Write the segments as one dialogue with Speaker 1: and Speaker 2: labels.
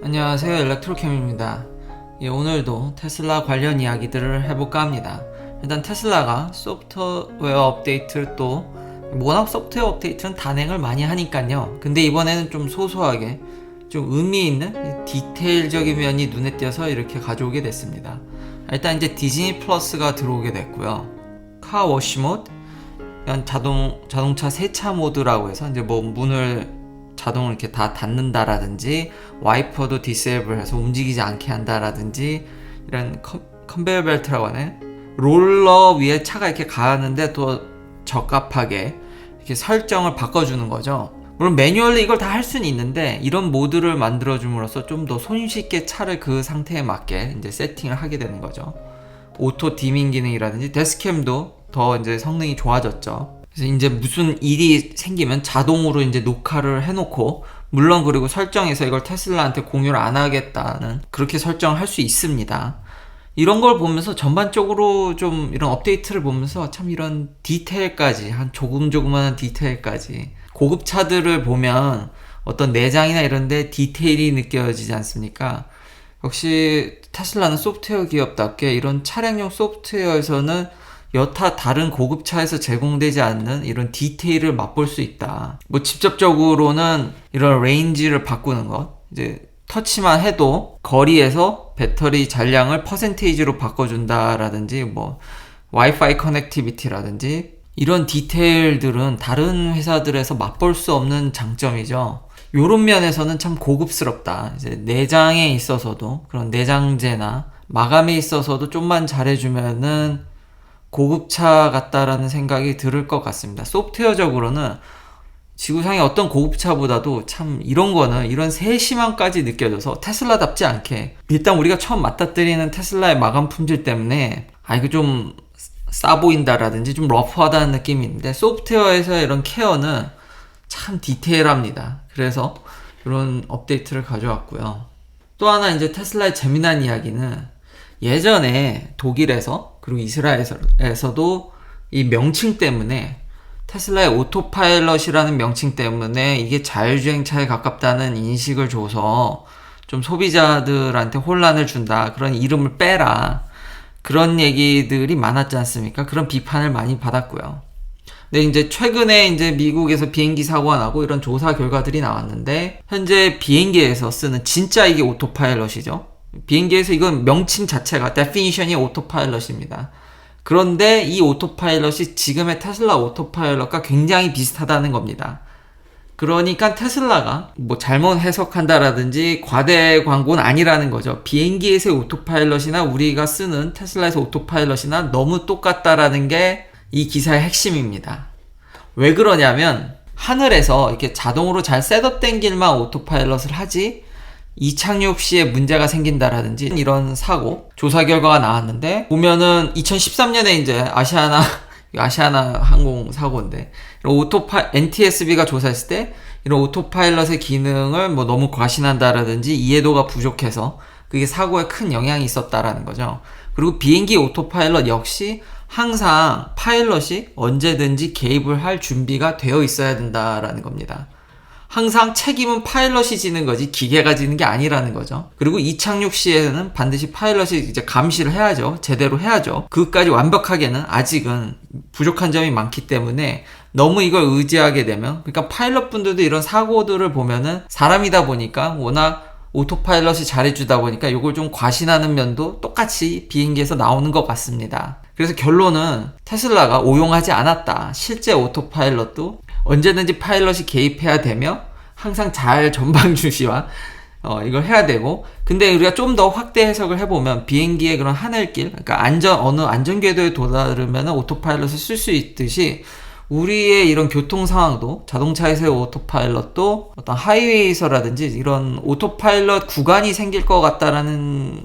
Speaker 1: 안녕하세요, 일렉트로캠입니다. 오늘도 테슬라 관련 이야기들을 해볼까 합니다. 일단 테슬라가 소프트웨어 업데이트를 또 워낙 소프트웨어 업데이트는 단행을 많이 하니까요. 근데 이번에는 좀 소소하게 좀 의미 있는 디테일적인 면이 눈에 띄어서 이렇게 가져오게 됐습니다. 일단 이제 디즈니 플러스가 들어오게 됐고요. 카워시 모드, 자동차 세차 모드라고 해서 이제 뭐 문을 자동으로 이렇게 다 닫는다라든지 와이퍼도 디세이블 해서 움직이지 않게 한다라든지 이런 컨베이어 벨트라고 하네. 롤러 위에 차가 이렇게 가는데 또 적합하게 이렇게 설정을 바꿔주는 거죠. 물론 매뉴얼로 이걸 다 할 수는 있는데 이런 모드를 만들어줌으로써 좀 더 손쉽게 차를 그 상태에 맞게 이제 세팅을 하게 되는 거죠. 오토 디밍 기능이라든지 데스캠도 더 이제 성능이 좋아졌죠. 그래서 이제 무슨 일이 생기면 자동으로 이제 녹화를 해놓고, 물론 그리고 설정해서 이걸 테슬라한테 공유를 안 하겠다는 그렇게 설정을 할 수 있습니다. 이런 걸 보면서 전반적으로 좀 이런 업데이트를 보면서 참 이런 디테일까지, 한 조그마한 디테일까지, 고급차들을 보면 어떤 내장이나 이런 데 디테일이 느껴지지 않습니까? 역시 테슬라는 소프트웨어 기업답게 이런 차량용 소프트웨어에서는 여타 다른 고급차에서 제공되지 않는 이런 디테일을 맛볼 수 있다. 뭐 직접적으로는 이런 레인지를 바꾸는 것, 이제 터치만 해도 거리에서 배터리 잔량을 퍼센테이지로 바꿔준다라든지 뭐 와이파이 커넥티비티라든지 이런 디테일들은 다른 회사들에서 맛볼 수 없는 장점이죠. 요런 면에서는 참 고급스럽다. 이제 내장에 있어서도, 그런 내장재나 마감에 있어서도 좀만 잘해주면은 고급차 같다라는 생각이 들을 것 같습니다. 소프트웨어적으로는 지구상의 어떤 고급차보다도 참 이런 거는, 이런 세심함까지 느껴져서 테슬라답지 않게, 일단 우리가 처음 맞닥뜨리는 테슬라의 마감 품질 때문에 이거 좀 싸 보인다라든지 좀 러프하다는 느낌이 있는데, 소프트웨어에서 이런 케어는 참 디테일합니다. 그래서 이런 업데이트를 가져왔고요. 또 하나 이제 테슬라의 재미난 이야기는, 예전에 독일에서 그리고 이스라엘에서도 이 명칭 때문에, 테슬라의 오토파일럿이라는 명칭 때문에 이게 자율주행차에 가깝다는 인식을 줘서 좀 소비자들한테 혼란을 준다, 그런 이름을 빼라, 그런 얘기들이 많았지 않습니까? 그런 비판을 많이 받았고요. 근데 이제 최근에 이제 미국에서 비행기 사고가 나고 이런 조사 결과들이 나왔는데, 현재 비행기에서 쓰는 진짜 이게 오토파일럿이죠. 비행기에서 이건 명칭 자체가 definition이 오토파일럿입니다. 그런데 이 오토파일럿이 지금의 테슬라 오토파일럿과 굉장히 비슷하다는 겁니다. 그러니까 테슬라가 뭐 잘못 해석한다라든지 과대 광고는 아니라는 거죠. 비행기에서의 오토파일럿이나 우리가 쓰는 테슬라에서 오토파일럿이나 너무 똑같다라는 게 이 기사의 핵심입니다. 왜 그러냐면, 하늘에서 이렇게 자동으로 잘 셋업된 길만 오토파일럿을 하지, 이착륙 시에 문제가 생긴다라든지 이런 사고 조사 결과가 나왔는데, 보면은 2013년에 이제 아시아나 항공 사고인데, NTSB가 조사했을 때 이런 오토파일럿의 기능을 뭐 너무 과신한다라든지 이해도가 부족해서 그게 사고에 큰 영향이 있었다라는 거죠. 그리고 비행기 오토파일럿 역시 항상 파일럿이 언제든지 개입을 할 준비가 되어 있어야 된다라는 겁니다. 항상 책임은 파일럿이 지는 거지 기계가 지는 게 아니라는 거죠. 그리고 이착륙 시에는 반드시 파일럿이 이제 감시를 해야죠. 제대로 해야죠. 그것까지 완벽하게는 아직은 부족한 점이 많기 때문에 너무 이걸 의지하게 되면, 그러니까 파일럿 분들도 이런 사고들을 보면은 사람이다 보니까, 워낙 오토파일럿이 잘해주다 보니까 이걸 좀 과신하는 면도 똑같이 비행기에서 나오는 것 같습니다. 그래서 결론은 테슬라가 오용하지 않았다. 실제 오토파일럿도 언제든지 파일럿이 개입해야 되며 항상 잘 전방 주시와 이걸 해야 되고, 근데 우리가 좀 더 확대 해석을 해보면 비행기의 그런 하늘길, 그러니까 어느 안전 궤도에 도달하면 오토파일럿을 쓸 수 있듯이 우리의 이런 교통 상황도, 자동차에서의 오토파일럿도 어떤 하이웨이에서라든지 이런 오토파일럿 구간이 생길 것 같다라는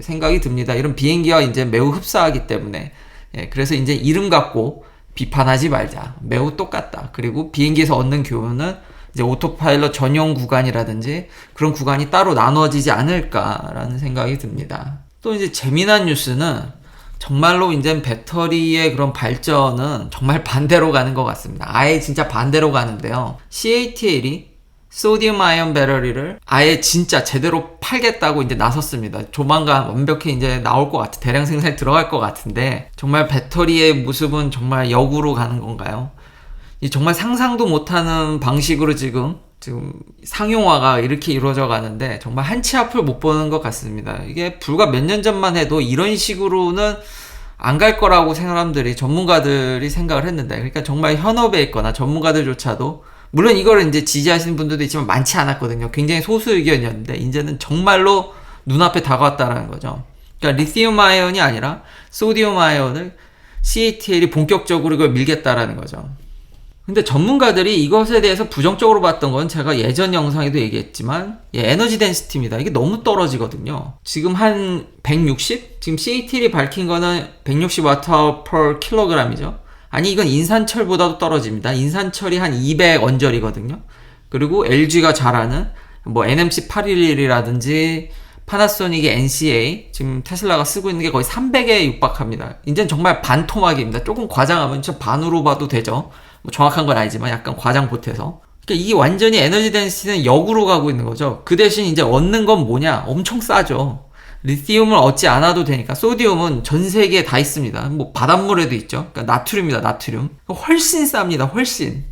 Speaker 1: 생각이 듭니다. 이런 비행기와 이제 매우 흡사하기 때문에, 그래서 이제 이름 갖고 비판하지 말자. 매우 똑같다. 그리고 비행기에서 얻는 교훈은 이제 오토파일럿 전용 구간이라든지 그런 구간이 따로 나눠지지 않을까라는 생각이 듭니다. 또 이제 재미난 뉴스는, 정말로 이제 배터리의 그런 발전은 정말 반대로 가는 것 같습니다. 아예 진짜 반대로 가는데요. CATL이 소디움 아이온 배터리를 아예 진짜 제대로 팔겠다고 이제 나섰습니다. 조만간 완벽히 이제 나올 것 같아. 대량 생산이 들어갈 것 같은데, 정말 배터리의 모습은 정말 역으로 가는 건가요? 정말 상상도 못하는 방식으로 지금 상용화가 이렇게 이루어져 가는데, 정말 한치 앞을 못 보는 것 같습니다. 이게 불과 몇 년 전만 해도 이런 식으로는 안 갈 거라고 전문가들이 생각을 했는데, 그러니까 정말 현업에 있거나 전문가들조차도, 물론 이거를 이제 지지하시는 분들도 있지만 많지 않았거든요. 굉장히 소수 의견이었는데, 이제는 정말로 눈앞에 다가왔다라는 거죠. 그러니까 리튬 아이온이 아니라 소디움 아이온을 CATL이 본격적으로 이걸 밀겠다라는 거죠. 근데 전문가들이 이것에 대해서 부정적으로 봤던 건 제가 예전 영상에도 얘기했지만, 에너지 덴시티입니다. 이게 너무 떨어지거든요. 지금 한 160? 지금 CATL이 밝힌 거는 160Wh/kg이죠. 아니, 이건 인산철보다도 떨어집니다. 인산철이 한 200언저리거든요. 그리고 LG가 잘 아는 뭐 NMC811이라든지 파나소닉의 NCA, 지금 테슬라가 쓰고 있는 게 거의 300에 육박합니다. 이제는 정말 반토막입니다. 조금 과장하면 진짜 반으로 봐도 되죠. 뭐 정확한 건 아니지만 약간 과장 보태서. 그러니까 이게 완전히 에너지 덴시티는 역으로 가고 있는 거죠. 그 대신 이제 얻는 건 뭐냐? 엄청 싸죠. 리튬을 얻지 않아도 되니까. 소디움은 전 세계에 다 있습니다. 뭐 바닷물에도 있죠. 그러니까 나트륨입니다. 나트륨. 훨씬 쌉니다. 훨씬.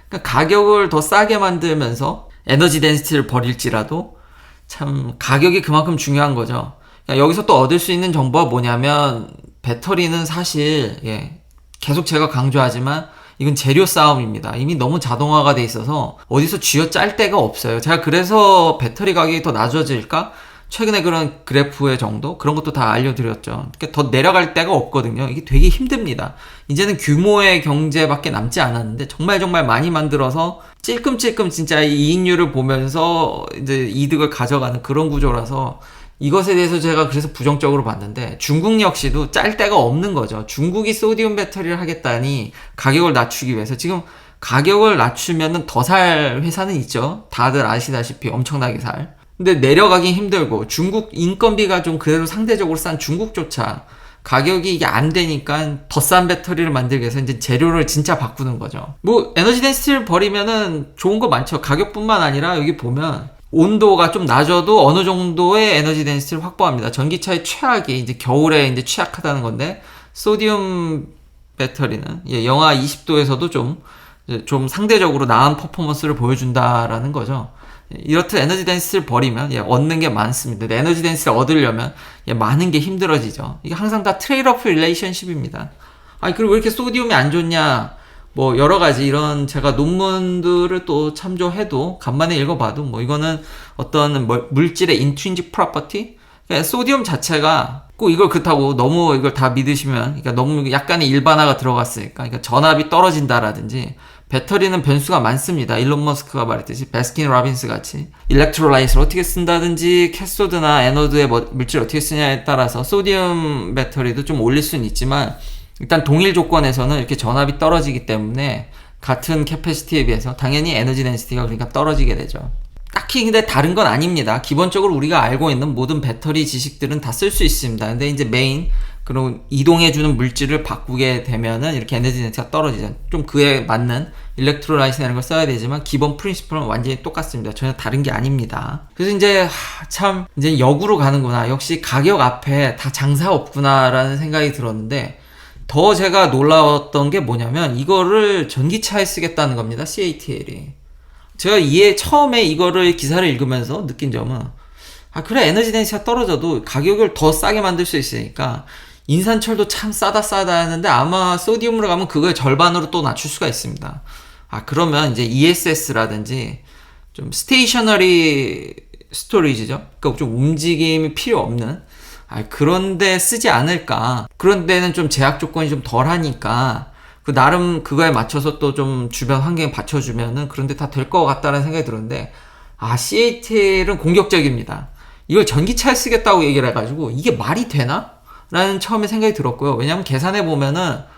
Speaker 1: 그러니까 가격을 더 싸게 만들면서 에너지 덴시티를 버릴지라도 참 가격이 그만큼 중요한 거죠. 그러니까 여기서 또 얻을 수 있는 정보가 뭐냐면, 배터리는 사실 계속 제가 강조하지만 이건 재료 싸움입니다. 이미 너무 자동화가 돼 있어서 어디서 쥐어짤 데가 없어요. 제가 그래서 배터리 가격이 더 낮아질까? 최근에 그런 그래프의 정도? 그런 것도 다 알려드렸죠. 그러니까 더 내려갈 데가 없거든요. 이게 되게 힘듭니다. 이제는 규모의 경제밖에 남지 않았는데, 정말 많이 만들어서 찔끔찔끔 진짜 이익률을 보면서 이제 이득을 가져가는 그런 구조라서, 이것에 대해서 제가 그래서 부정적으로 봤는데, 중국 역시도 짤 데가 없는 거죠. 중국이 소디움 배터리를 하겠다니 가격을 낮추기 위해서. 지금 가격을 낮추면은 더 살 회사는 있죠. 다들 아시다시피 엄청나게 살. 근데 내려가기 힘들고, 중국 인건비가 좀 그대로 상대적으로 싼 중국조차 가격이 이게 안 되니까 더 싼 배터리를 만들기 위해서 이제 재료를 진짜 바꾸는 거죠. 뭐 에너지 덴시티를 버리면은 좋은 거 많죠. 가격뿐만 아니라 여기 보면 온도가 좀 낮아도 어느 정도의 에너지 덴시티를 확보합니다. 전기차의 최악이 이제 겨울에 이제 취약하다는 건데, 소디움 배터리는 영하 20도에서도 좀 상대적으로 나은 퍼포먼스를 보여준다라는 거죠. 이렇듯 에너지 덴시티를 버리면 얻는 게 많습니다. 근데 에너지 덴시티를 얻으려면 많은 게 힘들어지죠. 이게 항상 다 트레이드-오프 릴레이션십입니다. 아니, 그리고 왜 이렇게 소디움이 안 좋냐? 뭐 여러 가지 이런 제가 논문들을 또 참조해도 간만에 읽어봐도, 뭐 이거는 어떤 물질의 인트린직 프로퍼티, 그러니까 소디움 자체가 꼭 이걸 그렇다고 너무 이걸 다 믿으시면, 그러니까 너무 약간의 일반화가 들어갔으니까, 그러니까 전압이 떨어진다라든지, 배터리는 변수가 많습니다. 일론 머스크가 말했듯이 베스킨 라빈스 같이 일렉트로라이트를 어떻게 쓴다든지, 캐소드나 에노드의 물질을 어떻게 쓰냐에 따라서 소디움 배터리도 좀 올릴 수는 있지만, 일단 동일 조건에서는 이렇게 전압이 떨어지기 때문에 같은 캐패시티에 비해서 당연히 에너지 덴시티가 그러니까 떨어지게 되죠. 딱히 근데 다른 건 아닙니다. 기본적으로 우리가 알고 있는 모든 배터리 지식들은 다 쓸 수 있습니다. 근데 이제 메인 그런 이동해주는 물질을 바꾸게 되면은 이렇게 에너지 덴시티가 떨어지죠. 좀 그에 맞는 일렉트로라이트라는 걸 써야 되지만 기본 프린시플은 완전히 똑같습니다. 전혀 다른 게 아닙니다. 그래서 이제 참 이제 역으로 가는구나. 역시 가격 앞에 다 장사 없구나라는 생각이 들었는데, 더 제가 놀라웠던 게 뭐냐면 이거를 전기차에 쓰겠다는 겁니다. CATL이. 제가 처음에 이거를 기사를 읽으면서 느낀 점은, 그래, 에너지 덴시티가 떨어져도 가격을 더 싸게 만들 수 있으니까 인산철도 참 싸다 했는데, 아마 소디움으로 가면 그걸 절반으로 또 낮출 수가 있습니다. 그러면 이제 ESS라든지 좀 스테이셔너리 스토리지죠. 그러니까 좀 움직임이 필요 없는 그런데 쓰지 않을까. 그런 데는 좀 제약 조건이 좀 덜하니까 나름 그거에 맞춰서 또 좀 주변 환경에 받쳐주면은 그런데 다 될 것 같다는 생각이 들었는데, CATL은 공격적입니다. 이걸 전기차에 쓰겠다고 얘기를 해가지고 이게 말이 되나? 라는 처음에 생각이 들었고요. 왜냐면 계산해 보면은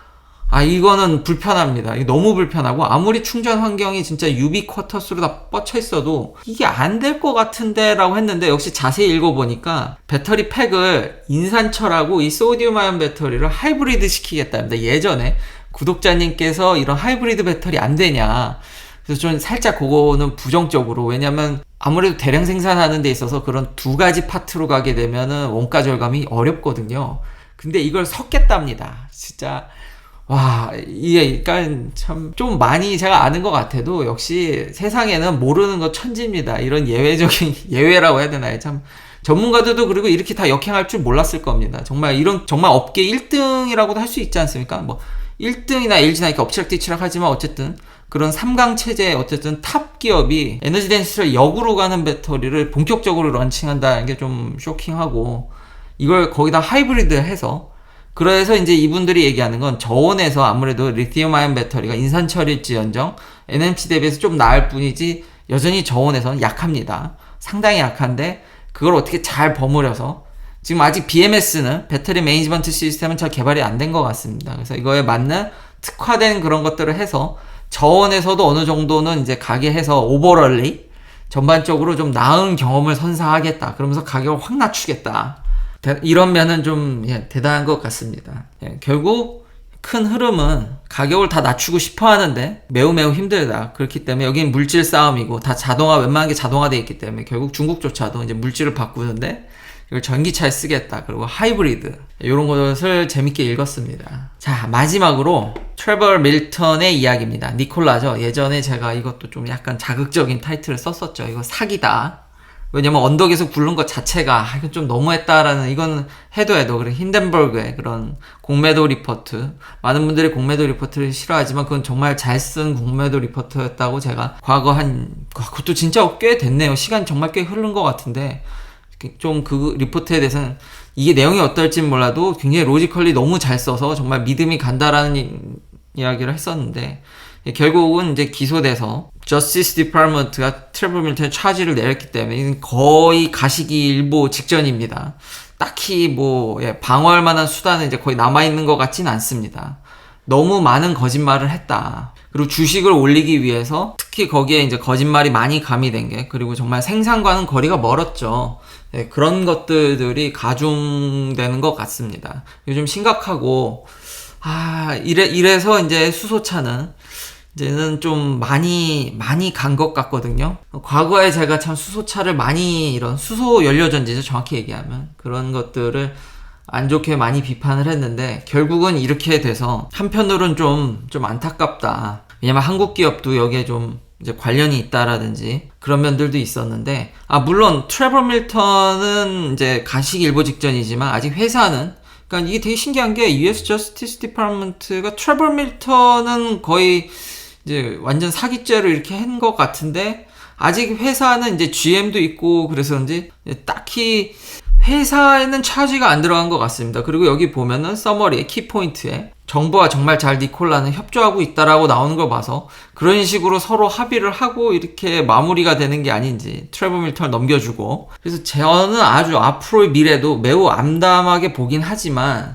Speaker 1: 이거는 불편합니다. 이게 너무 불편하고, 아무리 충전 환경이 진짜 유비쿼터스로 다 뻗쳐 있어도 이게 안 될 것 같은데 라고 했는데, 역시 자세히 읽어보니까 배터리 팩을 인산철하고 이 소디움 아이온 배터리를 하이브리드 시키겠답니다. 예전에 구독자님께서 이런 하이브리드 배터리 안 되냐, 그래서 좀 살짝 그거는 부정적으로, 왜냐면 아무래도 대량 생산하는 데 있어서 그런 두 가지 파트로 가게 되면은 원가 절감이 어렵거든요. 근데 이걸 섞겠답니다. 진짜 와, 이게 그러니까 참 좀 많이 제가 아는 것 같아도 역시 세상에는 모르는 거 천지입니다. 이런 예외적인 예외라고 해야 되나요? 참 전문가들도 그리고 이렇게 다 역행할 줄 몰랐을 겁니다. 정말 이런 정말 업계 1등이라고도 할 수 있지 않습니까? 뭐 1등이나 LG나 이렇게 엎치락뒤치락 하지만 어쨌든 그런 3강 체제의 어쨌든 탑 기업이 에너지 덴시티를 역으로 가는 배터리를 본격적으로 런칭한다는 게 좀 쇼킹하고, 이걸 거기다 하이브리드 해서, 그래서 이제 이분들이 얘기하는 건 저온에서 아무래도 리튬 아이온 배터리가 인산철일지언정 NMC 대비해서 좀 나을 뿐이지 여전히 저온에서는 약합니다. 상당히 약한데 그걸 어떻게 잘 버무려서, 지금 아직 BMS는 배터리 매니지먼트 시스템은 잘 개발이 안 된 것 같습니다. 그래서 이거에 맞는 특화된 그런 것들을 해서 저온에서도 어느 정도는 이제 가게 해서 오버럴리 전반적으로 좀 나은 경험을 선사하겠다. 그러면서 가격을 확 낮추겠다. 이런 면은 좀 대단한 것 같습니다. 결국 큰 흐름은 가격을 다 낮추고 싶어 하는데 매우 힘들다. 그렇기 때문에 여기는 물질 싸움이고 다 자동화, 웬만한 게 자동화되어 있기 때문에 결국 중국조차도 이제 물질을 바꾸는데 이걸 전기차에 쓰겠다. 그리고 하이브리드, 이런 것을 재밌게 읽었습니다. 자, 마지막으로 트레버 밀턴의 이야기입니다. 니콜라죠. 예전에 제가 이것도 좀 약간 자극적인 타이틀을 썼었죠. 이거 사기다. 왜냐면 언덕에서 굴른 것 자체가 이건 좀 너무했다라는, 이건 해도 그래 힌덴버그의 그런 공매도 리포트, 많은 분들이 공매도 리포트를 싫어하지만 그건 정말 잘 쓴 공매도 리포트였다고 제가 그것도 진짜 꽤 됐네요. 시간이 정말 꽤 흐른 것 같은데 좀 그 리포트에 대해서는 이게 내용이 어떨진 몰라도 굉장히 로지컬리 너무 잘 써서 정말 믿음이 간다라는 이야기를 했었는데, 결국은 이제 기소돼서 저스티스 디파먼트가 트레버 밀턴의 차지를 내렸기 때문에 거의 가시기 일보 직전입니다. 딱히 뭐 방어할 만한 수단은 이제 거의 남아있는 것 같진 않습니다. 너무 많은 거짓말을 했다. 그리고 주식을 올리기 위해서 특히 거기에 이제 거짓말이 많이 가미된 게, 그리고 정말 생산과는 거리가 멀었죠. 그런 것들이 가중되는 것 같습니다. 요즘 심각하고, 이래서 이제 수소차는 이제는 좀 많이 간 것 같거든요. 과거에 제가 참 수소차를 많이, 이런 수소 연료전지죠, 정확히 얘기하면 그런 것들을 안 좋게 많이 비판을 했는데, 결국은 이렇게 돼서 한편으로는 좀 안타깝다. 왜냐면 한국 기업도 여기에 좀 이제 관련이 있다라든지 그런 면들도 있었는데, 물론 트레버 밀턴은 이제 가시기 일보 직전이지만 아직 회사는, 그러니까 이게 되게 신기한 게 US Justice Department가 트레버 밀턴은 거의 이제 완전 사기죄로 이렇게 한 것 같은데, 아직 회사는 이제 GM도 있고 그래서 그런지 딱히 회사에는 차지가 안 들어간 것 같습니다. 그리고 여기 보면은 서머리에 키포인트에 정부와 정말 잘 니콜라는 협조하고 있다라고 나오는 걸 봐서 그런 식으로 서로 합의를 하고 이렇게 마무리가 되는 게 아닌지, 트레버 밀턴을 넘겨주고. 그래서 저는 아주 앞으로의 미래도 매우 암담하게 보긴 하지만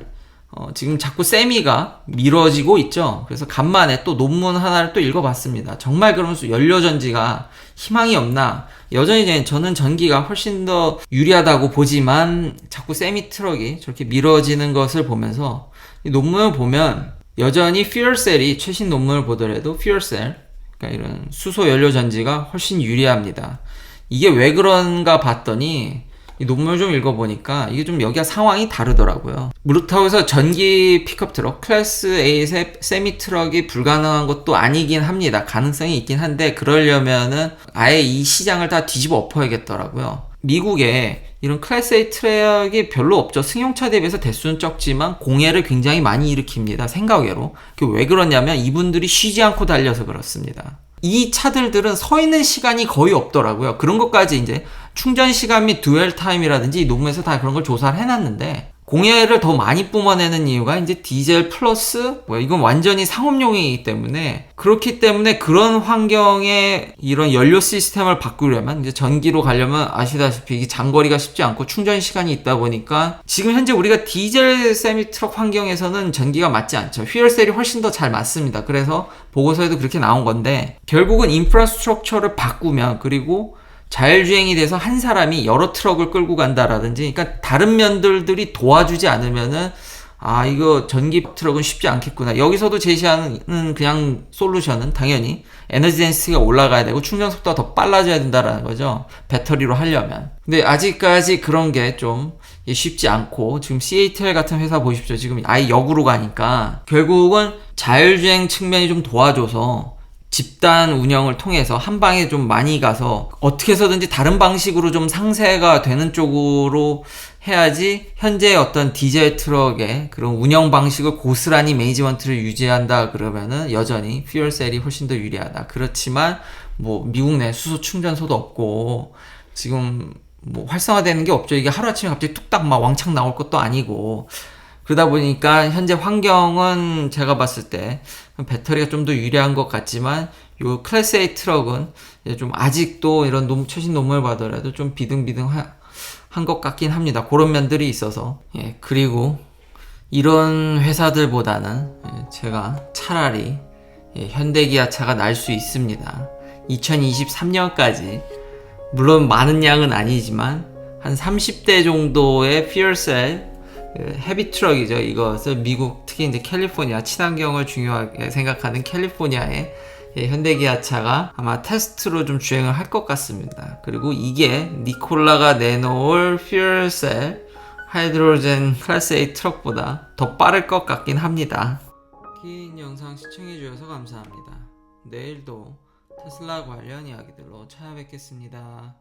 Speaker 1: 지금 자꾸 세미가 미뤄지고 있죠. 그래서 간만에 또 논문 하나를 또 읽어봤습니다. 정말 그러면서 연료전지가 희망이 없나. 여전히 저는 전기가 훨씬 더 유리하다고 보지만 자꾸 세미 트럭이 저렇게 미뤄지는 것을 보면서, 이 논문을 보면 여전히 퓨얼셀이, 최신 논문을 보더라도 퓨얼셀, 그러니까 이런 수소 연료전지가 훨씬 유리합니다. 이게 왜 그런가 봤더니 이 논문을 좀 읽어보니까 이게 좀 여기가 상황이 다르더라고요. 그렇다고 해서 전기 픽업 트럭, 클래스 A의 세미 트럭이 불가능한 것도 아니긴 합니다. 가능성이 있긴 한데, 그러려면은 아예 이 시장을 다 뒤집어 엎어야겠더라고요. 미국에 이런 클래스 A 트럭이 별로 없죠. 승용차 대비해서 대수는 적지만 공해를 굉장히 많이 일으킵니다. 생각외로. 왜 그러냐면 이분들이 쉬지 않고 달려서 그렇습니다. 이 차들들은 서 있는 시간이 거의 없더라고요. 그런 것까지 이제 충전 시간 및 듀얼 타임이라든지 이 논문에서 다 그런 걸 조사를 해놨는데, 공해를 더 많이 뿜어내는 이유가 이제 디젤 플러스 이건 완전히 상업용이기 때문에, 그렇기 때문에 그런 환경에 이런 연료 시스템을 바꾸려면, 이제 전기로 가려면 아시다시피 이게 장거리가 쉽지 않고 충전 시간이 있다 보니까 지금 현재 우리가 디젤 세미 트럭 환경에서는 전기가 맞지 않죠. 퓨얼셀이 훨씬 더 잘 맞습니다. 그래서 보고서에도 그렇게 나온 건데, 결국은 인프라스트럭처를 바꾸면, 그리고 자율주행이 돼서 한 사람이 여러 트럭을 끌고 간다라든지, 그러니까 다른 면들이 도와주지 않으면은 이거 전기 트럭은 쉽지 않겠구나. 여기서도 제시하는 그냥 솔루션은 당연히 에너지 덴시티가 올라가야 되고 충전 속도가 더 빨라져야 된다라는 거죠. 배터리로 하려면. 근데 아직까지 그런 게 좀 쉽지 않고, 지금 CATL 같은 회사 보십시오. 지금 아예 역으로 가니까 결국은 자율주행 측면이 좀 도와줘서 집단 운영을 통해서 한 방에 좀 많이 가서 어떻게 해서든지 다른 방식으로 좀 상세가 되는 쪽으로 해야지, 현재 어떤 디젤 트럭의 그런 운영 방식을 고스란히 매니지먼트를 유지한다 그러면은 여전히 퓨얼셀이 훨씬 더 유리하다. 그렇지만 뭐 미국 내 수소 충전소도 없고 지금 뭐 활성화되는 게 없죠. 이게 하루아침에 갑자기 뚝딱 막 왕창 나올 것도 아니고, 그러다 보니까 현재 환경은 제가 봤을 때 배터리가 좀 더 유리한 것 같지만, 요 클래스 A 트럭은 좀 아직도 이런 최신 논문을 봐더라도 좀 비등비등한 것 같긴 합니다. 그런 면들이 있어서. 그리고 이런 회사들보다는 제가 차라리 현대기아차가 날 수 있습니다. 2023년까지 물론 많은 양은 아니지만 한 30대 정도의 퓨얼셀 헤비 트럭이죠. 이것을 미국, 특히 이제 캘리포니아, 친환경을 중요하게 생각하는 캘리포니아의 현대기아차가 아마 테스트로 좀 주행을 할 것 같습니다. 그리고 이게 니콜라가 내놓을 퓨얼셀 하이드로젠 클래스 A 트럭보다 더 빠를 것 같긴 합니다. 긴 영상 시청해주셔서 감사합니다. 내일도 테슬라 관련 이야기들로 찾아뵙겠습니다.